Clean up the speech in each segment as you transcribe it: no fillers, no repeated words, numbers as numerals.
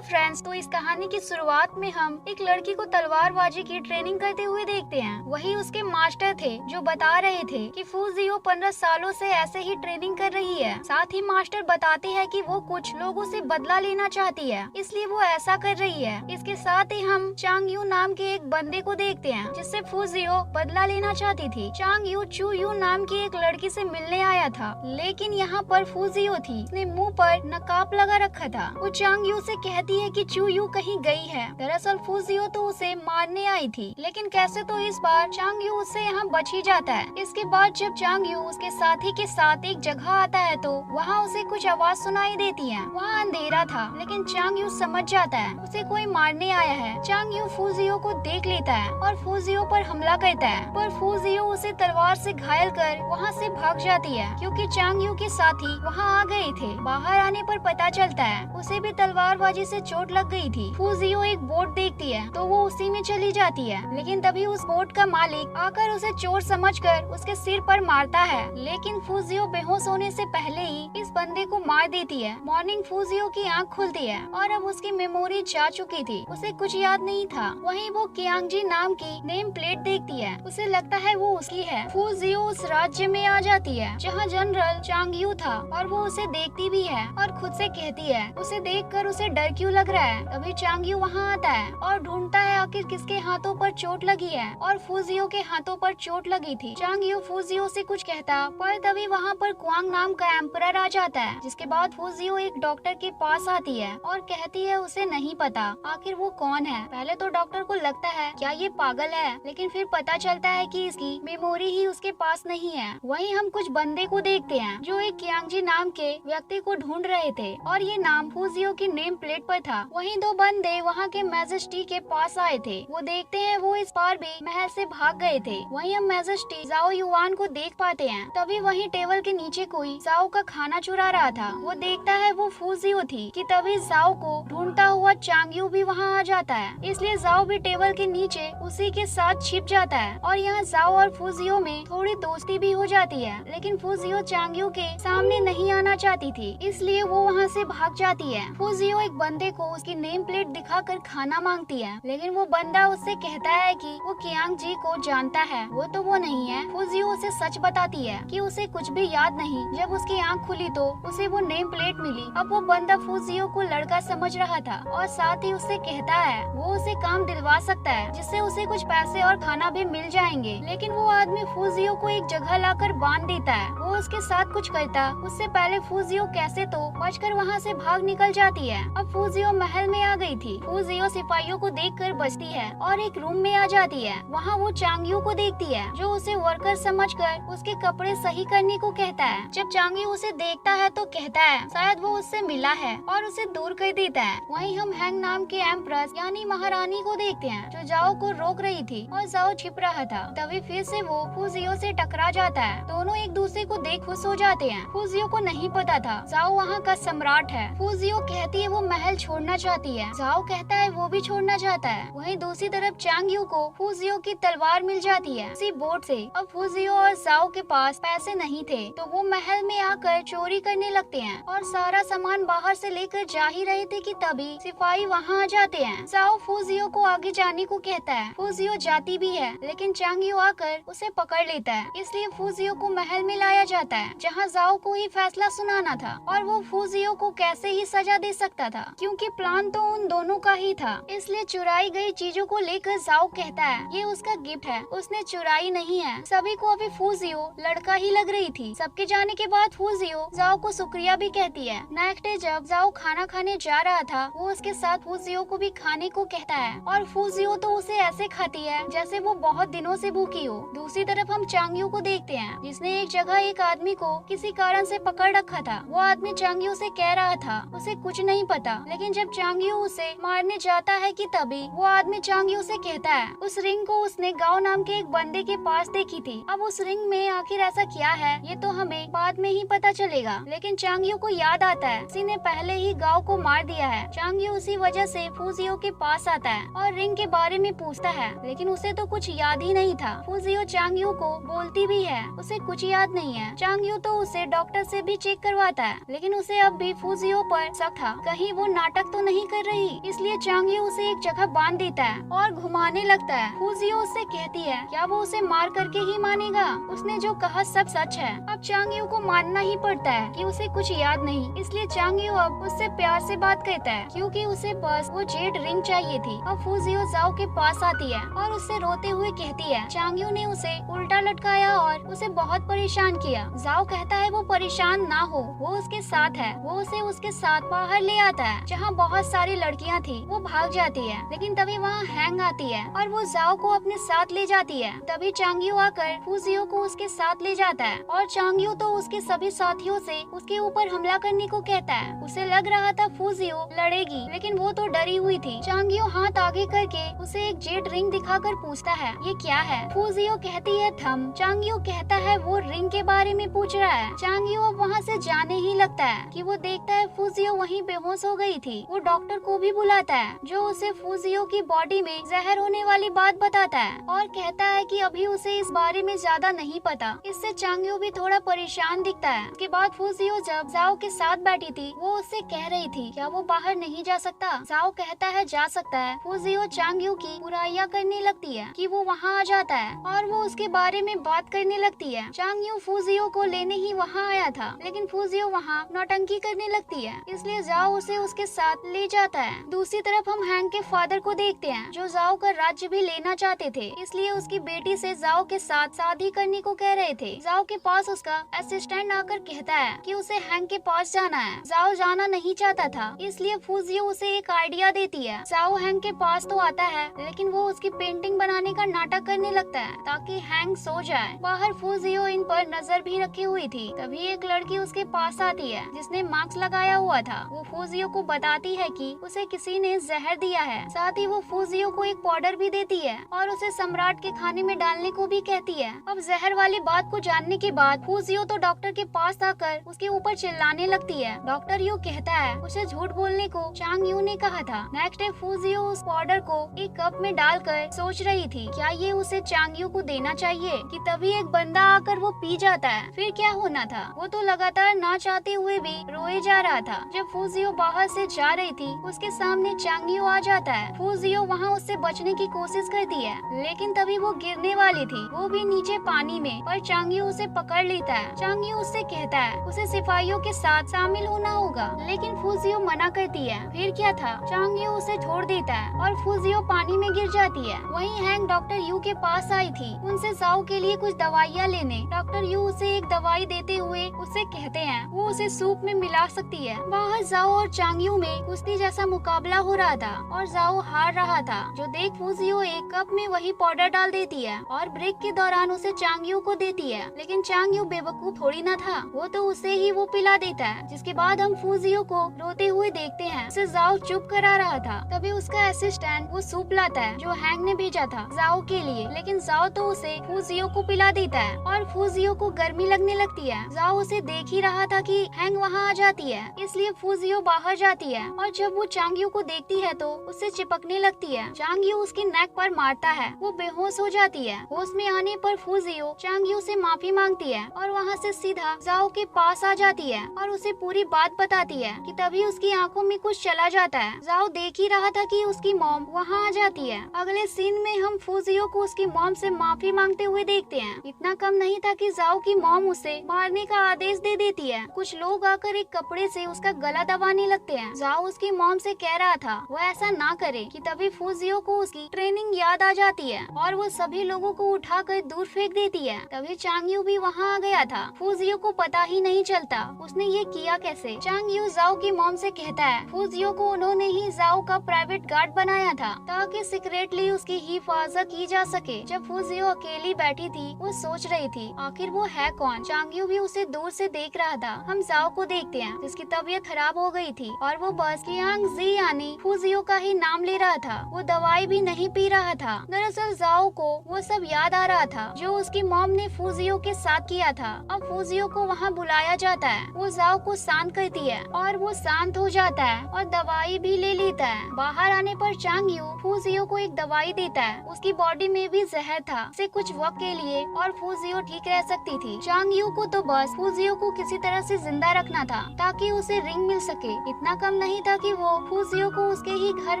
Friends, तो इस कहानी की शुरुआत में हम एक लड़की को तलवारबाजी की ट्रेनिंग करते हुए देखते हैं। वही उसके मास्टर थे जो बता रहे थे कि फूजियो 15 सालों से ऐसे ही ट्रेनिंग कर रही है। साथ ही मास्टर बताते हैं कि वो कुछ लोगों से बदला लेना चाहती है, इसलिए वो ऐसा कर रही है। इसके साथ ही हम चांग यू नाम के एक बंदे को देखते हैं जिससे फूजियो बदला लेना चाहती थी। चांग यू चू यू नाम की एक लड़की से मिलने आया था, लेकिन यहाँ पर फूजियो थी। उसने मुँह पर नकाब लगा रखा था। वो चांग यू से कहती है कि चू यू कहीं गई है। दरअसल फूजियो तो उसे मारने आई थी, लेकिन कैसे तो इस बार चांग यू उससे यहाँ बच ही जाता है। इसके बाद जब चांग यू उसके साथी के साथ एक जगह आता है तो वहाँ उसे कुछ आवाज सुनाई देती है। वहाँ अंधेरा था, लेकिन चांग यू समझ जाता है उसे कोई मारने आया है। चांग यू फूजियो को देख लेता है और फूजियो पर हमला करता है, पर फूजियो उसे तलवार से घायल कर वहाँ से भाग जाती है, क्योंकि चांग यू के साथी वहाँ आ गए थे। बाहर आने पर पता चलता है उसे भी तलवारबाजी से चोट लग गई थी। फूजियो एक बोट देखती है तो वो उसी में चली जाती है, लेकिन तभी उस बोट का मालिक आकर उसे चोर समझकर उसके सिर पर मारता है। लेकिन फूजियो बेहोश होने से पहले ही इस बंदे को मार देती है। मॉर्निंग फूजियो की आंख खुलती है और अब उसकी मेमोरी जा चुकी थी, उसे कुछ याद नहीं था। वहीं वो कियांगजी नाम की नेम प्लेट देखती है, उसे लगता है वो उसकी है। फूजियो उस राज्य में आ जाती है जहाँ जनरल चांग यू था और वो उसे देखती भी है और खुद से कहती है उसे देखकर उसे डर क्यों लग रहा है। तभी चांग यू वहाँ आता है और ढूंढता है आखिर किसके हाथों पर चोट लगी है, और फूजियो के हाथों पर चोट लगी थी। चांग यू फूजियो से कुछ कहता, पर तभी वहाँ पर क्वांग नाम का एम्परर आ जाता है। जिसके बाद फूजियो एक डॉक्टर के पास आती है और कहती है उसे नहीं पता आखिर वो कौन है। पहले तो डॉक्टर को लगता है क्या ये पागल है, लेकिन फिर पता चलता है कि इसकी मेमोरी ही उसके पास नहीं है। वहीं हम कुछ बंदे को देखते हैं जो एक कियांगजी नाम के व्यक्ति को ढूंढ रहे थे और ये नाम फूजियो की नेम प्लेट पर था। वहीं दो बंदे वहाँ के मैजेस्टी के पास आए थे। वो देखते हैं वो इस बार भी महल से भाग गए थे। वहीं हम मैजेस्टी जाओ युवान को देख पाते हैं। तभी वहीं टेबल के नीचे कोई जाओ का खाना चुरा रहा था। वो देखता है वो फूजियो थी कि तभी जाओ को ढूंढता हुआ चांग यू भी वहाँ आ जाता है, इसलिए जाओ भी टेबल के नीचे उसी के साथ छिप जाता है और यहाँ जाओ और फूजियो में थोड़ी दोस्ती भी हो जाती है। लेकिन फूजियो चांग यू के सामने नहीं आना चाहती थी, इसलिए वो वहाँ से भाग जाती है। फूजियो एक बंदे को उसकी नेम प्लेट दिखाकर खाना मांगती है, लेकिन वो बंदा उससे कहता है कि वो कियांग जी को जानता है, वो नहीं है। फूजियो उसे सच बताती है कि उसे कुछ भी याद नहीं। जब उसकी आंख खुली तो उसे वो नेम प्लेट मिली। अब वो बंदा फूजियो को लड़का समझ रहा था और साथ ही उससे कहता है वो उसे काम दिलवा सकता है जिससे उसे कुछ पैसे और खाना भी मिल जाएंगे। लेकिन वो आदमी फूजियो को एक जगह लाकर बांध देता है। वो उसके साथ कुछ करता उससे पहले फूजियो कैसे तो बचकर वहाँ से भाग निकल जाती है। अब फूजियो महल में आ गई थी। फूजियो सिपाहियों को देखकर बचती है और एक रूम में आ जाती है। वहाँ वो चांग यू को देखती है जो उसे वर्कर समझकर उसके कपड़े सही करने को कहता है। जब चांग यू उसे देखता है तो कहता है शायद वो उससे मिला है और उसे दूर कर देता है। वहीं हम हैंग नाम के एम्प्रेस यानी महारानी को देखते हैं जो जाओ को रोक रही थी और जाओ छिप रहा था। तभी फिर से वो फूजियो से टकरा जाता है। दोनों एक दूसरे को देख खुश हो जाते हैं। फूजियो को नहीं पता था जाओ वहाँ का सम्राट है। फूजियो कहती है वो महल छोड़ना चाहती है। जाओ कहता है वो भी छोड़ना चाहता है। वहीं दूसरी तरफ चांग यू को फूजियो की तलवार मिल जाती है उसी बोट से। अब फूजियो और जाओ के पास पैसे नहीं थे तो वो महल में आकर चोरी करने लगते हैं और सारा सामान बाहर से लेकर जा ही रहे थे कि तभी सिपाही वहाँ आ जाते हैं। जाओ फूजियो को आगे जाने को कहता है। फूजियो जाती भी है, लेकिन चांग यू आकर उसे पकड़ लेता है। इसलिए फूजियो को महल में लाया जाता है जहाँ जाओ को ही फैसला सुनाना था और वो फूजियो को कैसे ही सजा दे सकता था, क्योंकि प्लान तो उन दोनों का ही था। इसलिए चुराई गई चीजों को लेकर जाओ कहता है ये उसका गिफ्ट है, उसने चुराई नहीं है। सभी को अभी फूजियो लड़का ही लग रही थी। सबके जाने के बाद फूजियो जाओ को शुक्रिया भी कहती है। नेक्स्ट डे जब जाओ खाना खाने जा रहा था वो उसके साथ फूजियो को भी खाने को कहता है और फूजियो तो उसे ऐसे खाती है जैसे वो बहुत दिनों से भूखी हो। दूसरी तरफ हम चांग यू को देखते हैं जिसने एक जगह एक आदमी को किसी कारण से पकड़ रखा था। वो आदमी चांग यू से कह रहा था उसे कुछ नहीं पता, लेकिन जब चांग यू उसे मारने जाता है कि तभी वो आदमी चांग यू से कहता है उस रिंग को उसने गाओ नाम के एक बंदे के पास देखी थी। अब उस रिंग में आखिर ऐसा क्या है ये तो हमें बाद में ही पता चलेगा। लेकिन चांग यू को याद आता है किसी ने पहले ही गाओ को मार दिया है। चांग यू उसी वजह से फूजियो के पास आता है और रिंग के बारे में पूछता है, लेकिन उसे तो कुछ याद ही नहीं था। फूजियो चांग यू को बोलती भी है उसे कुछ याद नहीं है। चांग यू तो उसे डॉक्टर से भी चेक करवाता है, लेकिन उसे अब भी फूजियो पर शक था कहीं वो नाटक नाटक तो नहीं कर रही, इसलिए चांग यू उसे एक जगह बांध देता है और घुमाने लगता है। फूजियो उससे कहती है क्या वो उसे मार करके ही मानेगा, उसने जो कहा सब सच है। अब चांग यू को मानना ही पड़ता है कि उसे कुछ याद नहीं, इसलिए चांग यू अब उससे प्यार से बात करता है क्योंकि उसे बस वो जेड रिंग चाहिए थी। अब फूजियो जाओ के पास आती है और उससे रोते हुए कहती है चांग यू ने उसे उल्टा लटकाया और उसे बहुत परेशान किया। जाओ कहता है वो परेशान ना हो, वो उसके साथ है। वो उसे उसके साथ बाहर ले आता है जहाँ बहुत सारी लड़कियाँ थी। वो भाग जाती है लेकिन तभी वहाँ हैंग आती है और वो जाओ को अपने साथ ले जाती है। तभी चांग यू आकर फूजियो को उसके साथ ले जाता है और चांग यू तो उसके सभी साथियों से उसके ऊपर हमला करने को कहता है। उसे लग रहा था फूजियो लड़ेगी लेकिन वो तो डरी हुई थी। चांग यू हाथ आगे करके उसे एक जेड रिंग दिखाकर पूछता है ये क्या है। फूजियो कहती है थम। चांग यू कहता है वो रिंग के बारे में पूछ रहा है। चांग यू अब वहाँ से जाने ही लगता है कि वो देखता है फूजियो वहीं बेहोश हो गई थी। वो डॉक्टर को भी बुलाता है जो उसे फूजियो की बॉडी में जहर होने वाली बात बताता है और कहता है कि अभी उसे इस बारे में ज्यादा नहीं पता। इससे चांग यू भी थोड़ा परेशान दिखता है। उसके बाद फूजियो जब जाओ के साथ बैठी थी वो उससे कह रही थी क्या वो बाहर नहीं जा सकता। जाओ कहता है जा सकता है। फूजियो चांग यू की बुराइयां करने लगती है कि वो वहाँ आ जाता है और वो उसके बारे में बात करने लगती है। चांग यू फूजियो को लेने ही वहाँ आया था लेकिन फूजियो वहाँ नौटंकी करने लगती है, इसलिए जाओ उसे उसके साथ ले जाता है। दूसरी तरफ हम हैंग के फादर को देखते हैं जो जाओ का राज्य भी लेना चाहते थे, इसलिए उसकी बेटी से जाओ के साथ शादी करने को कह रहे थे। जाओ के पास उसका असिस्टेंट आकर कहता है कि उसे हैंग के पास जाना है। जाओ जाना नहीं चाहता था, इसलिए फूजियो उसे एक आइडिया देती है। जाओ हैंग के पास तो आता है लेकिन वो उसकी पेंटिंग बनाने का नाटक करने लगता है ताकि हैंग सो जाए। बाहर फूजियो इन पर नजर भी रखी हुई थी। तभी एक लड़की उसके पास आती है जिसने मास्क लगाया हुआ था। वो फूजियो को बताती है कि उसे किसी ने जहर दिया है। साथ ही वो फूजियो को एक पाउडर भी देती है और उसे सम्राट के खाने में डालने को भी कहती है। अब जहर वाली बात को जानने के बाद फूजियो तो डॉक्टर के पास आकर उसके ऊपर चिल्लाने लगती है। डॉक्टर यू कहता है उसे झूठ बोलने को चांग यू ने कहा था। नेक्स्ट डे फूजियो उस पाउडर को एक कप में डालकर सोच रही थी क्या ये उसे चांग यू को देना चाहिए कि तभी एक बंदा आकर वो पी जाता है। फिर क्या होना था, वो तो लगातार ना चाहते हुए भी रोए जा रहा था। जब फूजियो बाहर से जा रही थी उसके सामने चांग यू आ जाता है। फूजियो वहाँ उससे बचने की कोशिश करती है लेकिन तभी वो गिरने वाली थी, वो भी नीचे पानी में, पर चांग यू उसे पकड़ लेता है। चांग यू उससे कहता है उसे सिपाहियों के साथ शामिल होना होगा लेकिन फूजियो मना करती है। फिर क्या था, चांग यू उसे छोड़ देता है और फूजियो पानी में गिर जाती है। वहीं हैंग डॉक्टर यू के पास आई थी उनसे जाओ के लिए कुछ दवाइयाँ लेने। डॉक्टर यू उसे एक दवाई देते हुए उसे कहते हैं वो उसे सूप में मिला सकती है। बाहर जाओ और चांग यू में कुश्ती जैसा मुकाबला हो रहा था और जाओ हार रहा था, जो देख फूजियो एक कप में वही पाउडर डाल देती है और ब्रेक के दौरान उसे चांग यू को देती है। लेकिन चांग यू बेवकूफ थोड़ी ना था, वो तो उसे ही वो पिला देता है। जिसके बाद हम फूजियो को रोते हुए देखते हैं। उसे जाओ चुप करा रहा था। तभी उसका असिस्टेंट वो सूप लाता है जो हैंग ने भेजा था जाओ के लिए, लेकिन जाओ तो उसे फूजियो को पिला देता है और फूजियो को गर्मी लगने लगती है। जाओ उसे देख ही रहा था कि हैंग वहाँ आ जाती है, इसलिए फूजियो बाहर जाती है और जब वो चांग यू को देखती है तो उससे चिपकने लगती है। चांग यू उसकी नेक पर मारता है, वो बेहोश हो जाती है। होश में आने पर फूजियो चांग यू से माफी मांगती है और वहाँ से सीधा जाओ के पास आ जाती है और उसे पूरी बात बताती है कि तभी उसकी आंखों में कुछ चला जाता है। जाओ देख ही रहा था कि उसकी मॉम वहाँ आ जाती है। अगले सीन में हम फूजियो को उसकी मॉम से माफी मांगते हुए देखते हैं। इतना कम नहीं था कि जाओ की मॉम उसे मारने का आदेश दे देती है। कुछ लोग आकर एक कपड़े से उसका गला दबाने लगते हैं। जाओ उसकी मॉम से कह रहा था वो ऐसा ना करे कि तभी फूजियो को उसकी ट्रेनिंग याद आ जाती है और वो सभी लोगों को उठाकर दूर फेंक देती है। तभी चांग यू भी वहाँ आ गया था। फूजियो को पता ही नहीं चलता उसने ये किया कैसे। चांग यू जाओ की मॉम से कहता है फूजियो को उन्होंने ही जाओ का प्राइवेट गार्ड बनाया था ताकि सीक्रेटली उसकी हिफाजत की जा सके। जब फूजियो अकेली बैठी थी वो सोच रही थी आखिर वो है कौन। चांग यू भी उसे दूर से देख रहा था। हम जाओ को देखते हैं जिसकी तबीयत खराब हो गई थी और वो बस कियांग जी यानी फूजियो का ही नाम ले रहा था। वो दवाई भी नहीं पी रहा था। दरअसल जाओ को वो सब याद आ रहा था जो उसकी मॉम ने फूजियो के साथ किया था। अब फूजियो को वहाँ बुलाया जाता है। वो जाओ को शांत करती है और वो शांत हो जाता है और दवाई भी ले लेता है। बाहर आने पर चांग यू फूजियो को एक दवाई देता है। उसकी बॉडी में भी जहर था से कुछ वक्त के लिए और फूजियो ठीक रह सकती थी। चांग यू को तो बस फूजियो को किसी तरह से जिंदा रखना था ताकि उसे रिंग मिल सके। इतना कम कम नहीं था कि वो फूजियो को उसके ही घर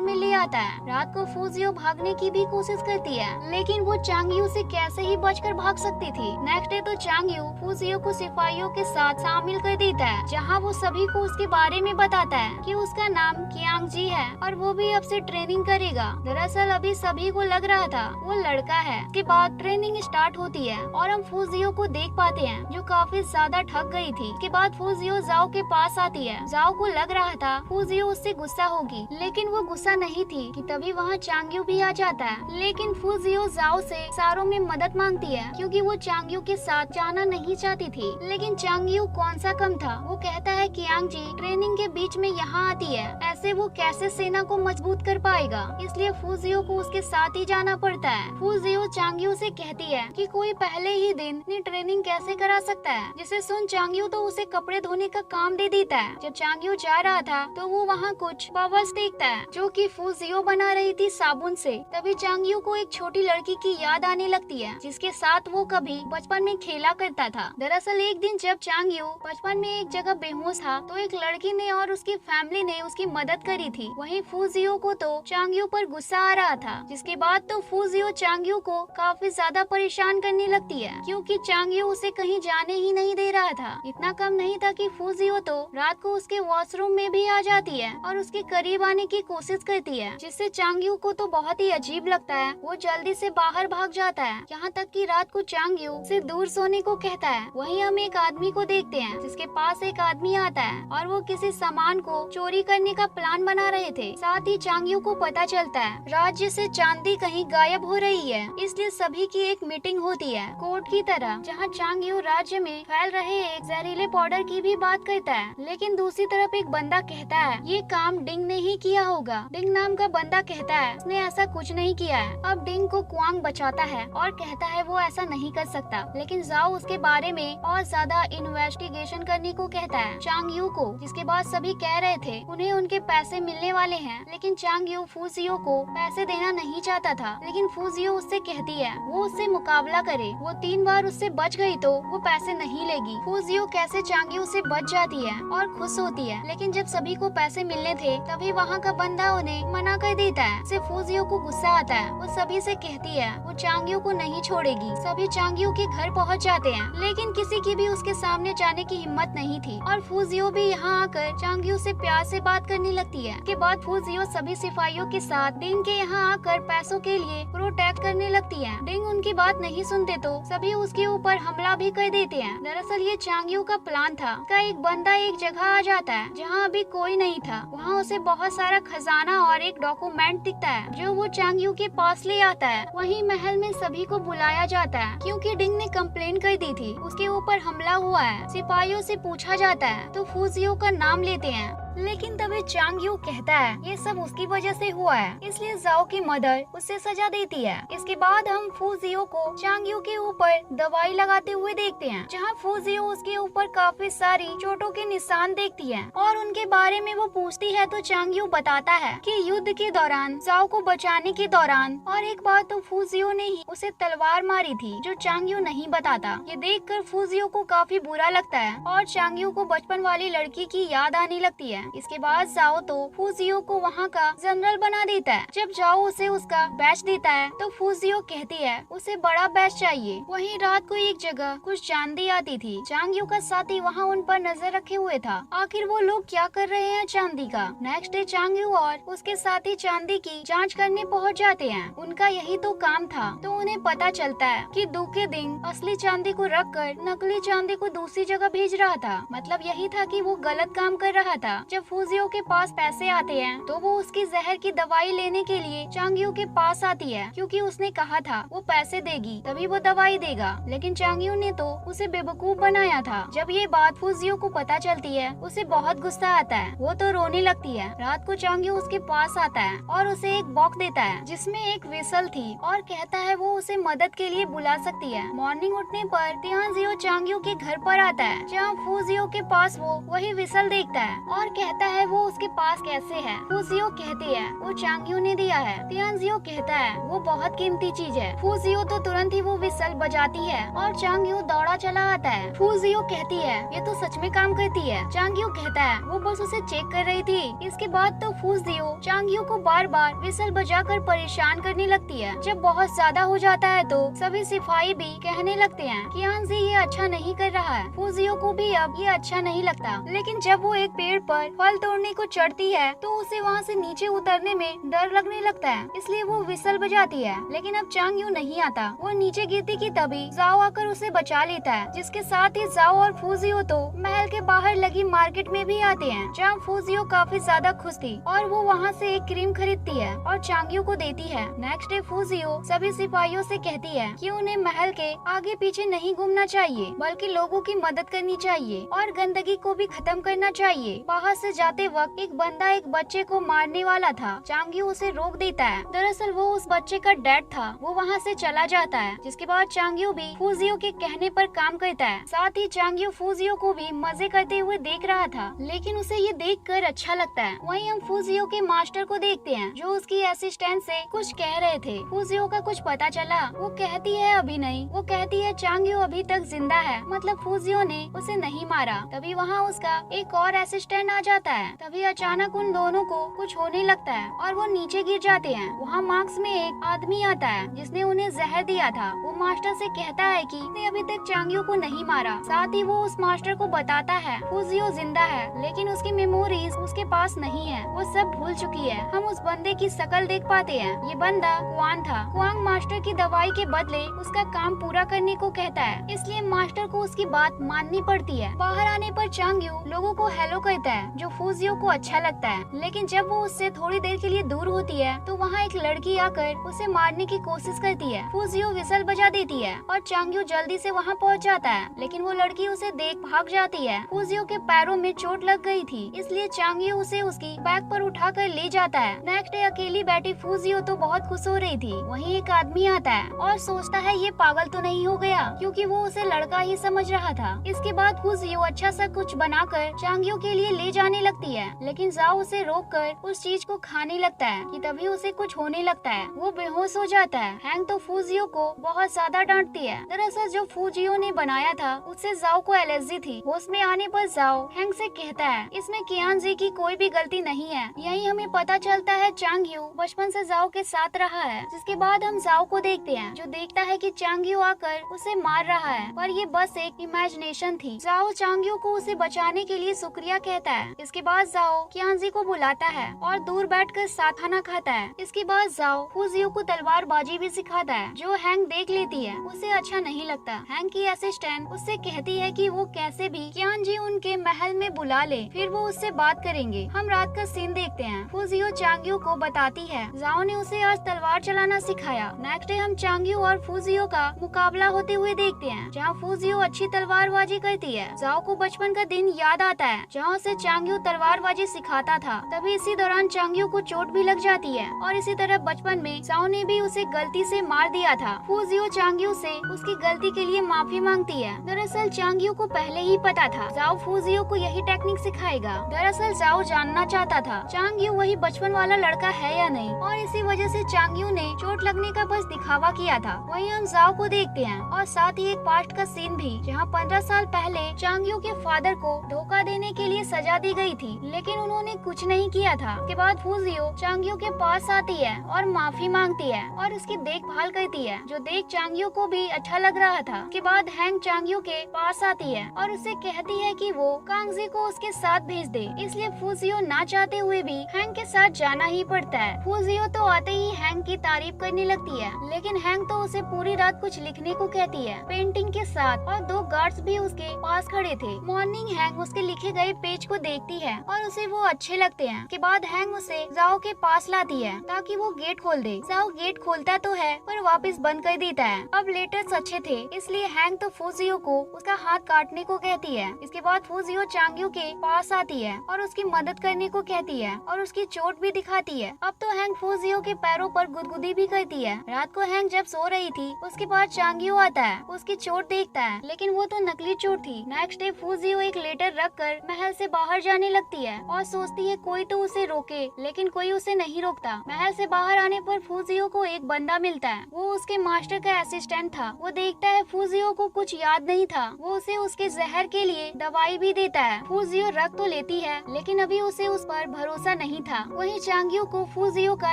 में ले आता है। रात को फूजियो भागने की भी कोशिश करती है, लेकिन वो चांगयू से कैसे ही बचकर भाग सकती थी। नेक्स्ट डे तो चांगयू फूजियो को सिपाहियों के साथ शामिल कर देता है, जहाँ वो सभी को उसके बारे में बताता है कि उसका नाम कियांग जी है और वो भी अब से ट्रेनिंग करेगा। दरअसल अभी सभी को लग रहा था वो लड़का है। उसके बाद ट्रेनिंग स्टार्ट होती है और हम फूजियो को देख पाते हैं जो काफी ज्यादा थक गई थी। उसके बाद फूजियो जाओ के पास आती है। जाओ को लग रहा था फूजियो उससे गुस्सा होगी, लेकिन वो गुस्सा नहीं थी कि तभी वहाँ चांगयू भी आ जाता है। लेकिन फूजियो जाओ से इशारों में मदद मांगती है क्योंकि वो चांगयू के साथ जाना नहीं चाहती थी। लेकिन चांगयू कौन सा कम था, वो कहता है कियांग जी ट्रेनिंग के बीच में यहाँ आती है, ऐसे वो कैसे सेना को मजबूत कर पाएगा, इसलिए फूजियो को उसके साथ ही जाना पड़ता है। फूजियो चांगयू से कहती है कि कोई पहले ही दिन अपनी ट्रेनिंग कैसे करा सकता है, जिसे सुन चांगयू तो उसे कपड़े धोने का काम दे देता है। जब चांगयू जा रहा था तो वो वहाँ कुछ बबल्स देखता है जो कि फूजियो बना रही थी साबुन से। तभी चांगयू को एक छोटी लड़की की याद आने लगती है जिसके साथ वो कभी बचपन में खेला करता था। दरअसल एक दिन जब चांगयू बचपन में एक जगह बेहोश था तो एक लड़की ने और उसकी फैमिली ने उसकी मदद करी थी। वहीं फूजियो को तो चांगयू पर गुस्सा आ रहा था, जिसके बाद तो फूजियो चांगयू को काफी ज्यादा परेशान करने लगती है क्योंकि चांगयू उसे कहीं जाने ही नहीं दे रहा था। इतना कम नहीं था कि फूजियो तो रात को उसके वॉशरूम में भी आ जाती है और उसके करीब आने की कोशिश करती है, जिससे चांगयू को तो बहुत ही अजीब लगता है। वो जल्दी से बाहर भाग जाता है, यहाँ तक कि रात को चांगयू से दूर सोने को कहता है। वहीं हम एक आदमी को देखते हैं जिसके पास एक आदमी आता है और वो किसी सामान को चोरी करने का प्लान बना रहे थे। साथ ही चांगयू को पता चलता है राज्य से चांदी कहीं गायब हो रही है, इसलिए सभी की एक मीटिंग होती है कोर्ट की तरह, जहाँ चांगयू राज्य में फैल रहे एक जहरीले पाउडर की भी बात करता है। लेकिन दूसरी तरफ एक बंदा कहता है ये काम डिंग ने ही किया होगा। डिंग नाम का बंदा कहता है उसने ऐसा कुछ नहीं किया है। अब डिंग को क्वांग बचाता है और कहता है वो ऐसा नहीं कर सकता, लेकिन जाओ उसके बारे में और ज्यादा इन्वेस्टिगेशन करने को कहता है चांगयू को, जिसके बाद सभी कह रहे थे उन्हें उनके पैसे मिलने वाले हैं। लेकिन चांगयू फूजियो को पैसे देना नहीं चाहता था, लेकिन फूजियो उससे कहती है वो उससे मुकाबला करे। वो 3 बार उससे बच गई तो वो पैसे नहीं लेगी। फूजियो कैसे चांगयू से बच जाती है और खुश होती है, लेकिन जब सभी को पैसे मिलने थे तभी वहाँ का बंदा उन्हें मना कर देता है। से फूजियो को गुस्सा आता है। वो सभी से कहती है वो चांगयू को नहीं छोड़ेगी। सभी चांगयू के घर पहुँच जाते हैं, लेकिन किसी की भी उसके सामने जाने की हिम्मत नहीं थी और फूजियो भी यहाँ आकर चांगयू से प्यार से बात करने लगती है। के बाद फूजियो सभी सिपाहियों के साथ डिंग के यहाँ आकर पैसों के लिए प्रोटेक्ट करने लगती है। डिंग उनकी बात नहीं सुनते तो सभी उसके ऊपर हमला भी कर देते हैं। दरअसल ये चांगयू का प्लान था। का एक बंदा एक जगह आ जाता है जहाँ अभी कोई नहीं था। वहाँ उसे बहुत सारा खजाना और एक डॉक्यूमेंट दिखता है जो वो चांगयू के पास ले आता है। वहीं महल में सभी को बुलाया जाता है क्योंकि डिंग ने कंप्लेन कर दी थी उसके ऊपर हमला हुआ है। सिपाहियों से पूछा जाता है तो फूजियो का नाम लेते हैं, लेकिन तभी चांगयू कहता है ये सब उसकी वजह से हुआ है, इसलिए जाओ की मदर उसे सजा देती है। इसके बाद हम फूजियो को चांगयू के ऊपर दवाई लगाते हुए देखते हैं, जहाँ फूजियो उसके ऊपर काफी सारी चोटों के निशान देखती है और उनके बारे में वो पूछती है तो चांगयू बताता है कि युद्ध के दौरान जाओ को बचाने के दौरान और एक बार तो फूजियो ने ही उसे तलवार मारी थी जो चांगयू नहीं बताता। ये देखकर फूजियो को काफी बुरा लगता है और चांगयू को बचपन वाली लड़की की याद आने लगती है। इसके बाद जाओ तो फूजियो को वहाँ का जनरल बना देता है। जब जाओ उसे उसका बैच देता है तो फूजियो कहती है उसे बड़ा बैच चाहिए। वहीं रात को एक जगह कुछ चांदी आती थी। चांगयू का साथी वहाँ उन पर नजर रखे हुए था। आखिर वो लोग क्या कर रहे हैं चांदी का। नेक्स्ट डे चांगयू और उसके साथी चांदी की जांच करने पहुँच जाते हैं। उनका यही तो काम था। तो उन्हें पता चलता है कि दूसरे दिन असली चांदी को रख कर नकली चांदी को दूसरी जगह भेज रहा था। मतलब यही था कि वो गलत काम कर रहा था। जब फूजियो के पास पैसे आते हैं तो वो उसकी जहर की दवाई लेने के लिए चांगयू के पास आती है क्योंकि उसने कहा था वो पैसे देगी तभी वो दवाई देगा, लेकिन चांगयू ने तो उसे बेवकूफ बनाया था। जब ये बात फूजियो को पता चलती है उसे बहुत गुस्सा आता है। वो तो रोने लगती है। रात को चांगयू उसके पास आता है और उसे एक बॉक्स देता है जिसमें एक विसल थी और कहता है वो उसे मदद के लिए बुला सकती है। मॉर्निंग उठने पर तियानजियो चांगयू के घर पर आता है जहाँ फूजियो के पास वो वही विसल देखता है और कहता है वो उसके पास कैसे है? फूजियो कहती है वो चांगयू ने दिया है। तियानजियो कहता है वो बहुत कीमती चीज है। फूजियो तो तुरंत ही वो विसल बजाती है और चांगयू दौड़ा चला आता है। फूजियो कहती है ये तो सच में काम करती है। चांगयू कहता है वो बस उसे चेक कर रही थी। इसके बाद तो फूजियो चांगयू को बार बार विसल बजाकर परेशान करने लगती है। जब बहुत ज्यादा हो जाता है तो सभी सिपाही भी कहने लगते हैं कि कियानजी ये अच्छा नहीं कर रहा है। फूजियो को भी अब ये अच्छा नहीं लगता। लेकिन जब वो एक पेड़ पर फल तोड़ने को चढ़ती है तो उसे वहाँ से नीचे उतरने में डर लगने लगता है, इसलिए वो विसल बजाती है। लेकिन अब चांगयू नहीं आता। वो नीचे गिरती की तभी जाओ आकर उसे बचा लेता है, जिसके साथ ही जाओ और फूजियो तो महल के बाहर लगी मार्केट में भी आते हैं, जहाँ फूजियो काफी ज्यादा खुश थी और वो वहाँ से एक क्रीम खरीदती है और चांगयू को देती है। नेक्स्ट डे फूजियो सभी सिपाहियों से कहती है कि उन्हें महल के आगे पीछे नहीं घूमना चाहिए, बल्कि लोगों की मदद करनी चाहिए और गंदगी को भी खत्म करना चाहिए। बाहर से जाते वक्त एक बंदा एक बच्चे को मारने वाला था। चांगयू उसे रोक देता है। दरअसल वो उस बच्चे का डैड था। वो वहाँ से चला जाता है, जिसके बाद चांगयू भी फूजियो के कहने पर काम करता है। साथ ही चांगयू फूजियो को भी मजे करते हुए देख रहा था, लेकिन उसे ये देख कर अच्छा लगता है। वहीं हम फूजियो के मास्टर को देखते हैं, जो उसकी असिस्टेंट से कुछ कह रहे थे। फूजियो का कुछ पता चला? वो कहती है अभी नहीं। वो कहती है चांगयू अभी तक जिंदा है, मतलब फूजियो ने उसे नहीं मारा। तभी वहाँ उसका एक और असिस्टेंट आ जाता है। तभी अचानक उन दोनों को कुछ होने लगता है और वो नीचे गिर जाते हैं। वहाँ मार्क्स में एक आदमी आता है जिसने उन्हें जहर दिया था। वो मास्टर से कहता है कि उसने अभी तक चांगयू को नहीं मारा। साथ ही वो उस मास्टर को बताता है फूजियो जिंदा है, लेकिन उसकी मेमोरीज उसके पास नहीं है, वो सब भूल चुकी है। हम उस बंदे की शकल देख पाते हैं। ये बंदा कुआन था। कुआन मास्टर की दवाई के बदले उसका काम पूरा करने को कहता है, इसलिए मास्टर को उसकी बात माननी पड़ती है। बाहर आने पर चांगयू लोगों को हेलो कहता है, जो फूजियो को अच्छा लगता है। लेकिन जब वो उससे थोड़ी देर के लिए दूर होती है तो वहाँ एक लड़की आकर उसे मारने की कोशिश करती है। फूजियो विसल बजा देती है और चांगयू जल्दी से वहाँ पहुँच जाता है, लेकिन वो लड़की उसे देख भाग जाती है। फूजियो के पैरों में चोट लग गई थी, इसलिए चांगयू उसे उसकी बैग पर उठा कर ले जाता है। नेक्स्ट डे अकेली बैठी फूजियो तो बहुत खुश हो रही थी। वहीं एक आदमी आता है और सोचता है ये पागल तो नहीं हो गया, क्योंकि वो उसे लड़का ही समझ रहा था। इसके बाद फूजियो अच्छा सा कुछ बनाकर चांगयू के लिए ले जाने लगती है, लेकिन जाओ उसे रोककर उस चीज को खाने लगता है कि तभी उसे कुछ होने लगता है। वो बेहोश हो जाता है। हैंग तो फूजियो को बहुत ज्यादा डांटती है। दरअसल जो फूजियो ने बनाया था उससे जाओ को एलर्जी थी। होश में आने पर जाओ हैंग से कहता है इसमें कियानजी की कोई भी गलती नहीं है। यही हमें पता चलता है चांगयू बचपन से जाओ के साथ रहा है। जिसके बाद हम जाओ को देखते हैं, जो देखता है कि चांगयू आकर उसे मार रहा है, पर ये बस एक इमेजिनेशन थी। जाओ चांगयू को उसे बचाने के लिए शुक्रिया कहता है। इसके बाद जाओ कियानजी को बुलाता है और दूर बैठकर साथ खाना खाता है। इसके बाद जाओ फूजियो को तलवारबाजी भी सिखाता है, जो हैंग देख लेती है। उसे अच्छा नहीं लगता। हैंग की असिस्टेंट उससे कहती है कि वो कैसे भी कियानजी उनके महल में बुला ले, फिर वो उससे बात करेंगे। हम रात का सीन देखते हैं। फूजियो चांगयू को बताती है जाओ ने उसे आज तलवार चलाना सिखाया। नेक्स्ट डे हम चांगयू और फूजियो का मुकाबला होते हुए देखते हैं, जहाँ फूजियो अच्छी तलवारबाजी करती है। जाओ को बचपन का दिन याद आता है, जहाँ उसे चांगयू तलवारबाजी सिखाता था। तभी इसी दौरान चांगयू को चोट भी लग जाती है और इसी तरह बचपन में जाओ ने भी उसे गलती से मार दिया था। फूजियो चांगयू से उसकी गलती के लिए माफी मांगती है। दरअसल चांगयू को पहले ही पता था जाओ फूजियो को यही टेक्निक सिखाएगा। दरअसल जाओ जानना चाहता था चांगयू वही बचपन वाला लड़का है या नहीं, और इसी वजह से चांगयू ने चोट लगने का बस दिखावा किया था। वहीं हम जाओ को देखते हैं और साथ ही एक पास्ट का सीन भी, जहाँ 15 साल पहले चांगयू के फादर को धोखा देने के लिए सजा दी गई थी, लेकिन उन्होंने कुछ नहीं किया था। के बाद फूजियो चांगयू के पास आती है और माफी मांगती है और उसकी देखभाल करती है, जो देख चांगयू को भी अच्छा लग रहा था। के बाद हैंग चांगयू के पास आती है और उससे कहती है कि वो कांगजी को उसके साथ भेज दे, इसलिए फूजियो ना चाहते हुए भी हैंग के साथ जाना ही पड़ता है। फूजियो तो आते ही हैंग की तारीफ करने लगती है, लेकिन हैंग तो उसे पूरी रात कुछ लिखने को कहती है पेंटिंग के साथ, और 2 गार्ड्स भी उसके पास खड़े थे। मॉर्निंग हैंग उसके लिखे गए पेज को देखती है और उसे वो अच्छे लगते हैं। के बाद हैंग उसे जाओ के पास लाती है ताकि वो गेट खोल दे। जाओ गेट खोलता तो है पर वापस बंद कर देता है। अब लेटर्स अच्छे थे, इसलिए हैंग तो फूजियो को उसका हाथ काटने को कहती है। इसके बाद फूजियो चांगयू के पास आती है और उसकी मदद करने को कहती है और उसकी चोट भी दिखाती है। अब तो हैंग फूजियो के पैरों पर गुदगुदी भी करती है। रात को हैंग जब सो रही थी उसके बाद चांगयू आता है, उसकी चोट देखता है, लेकिन वो तो नकली चोट थी। नेक्स्ट डे फूजियो एक लेटर रख कर महल से बाहर जाने लगती है और और सोचती है कोई तो उसे रोके, लेकिन कोई उसे नहीं रोकता। महल से बाहर आने पर फूजियो को एक बंदा मिलता है। वो उसके मास्टर का असिस्टेंट था। वो देखता है फूजियो को कुछ याद नहीं था। वो उसे उसके जहर के लिए दवाई भी देता है। फूजियो रख तो लेती है, लेकिन अभी उसे उस पर भरोसा नहीं था। वहीं चांग्यू को फूजियो का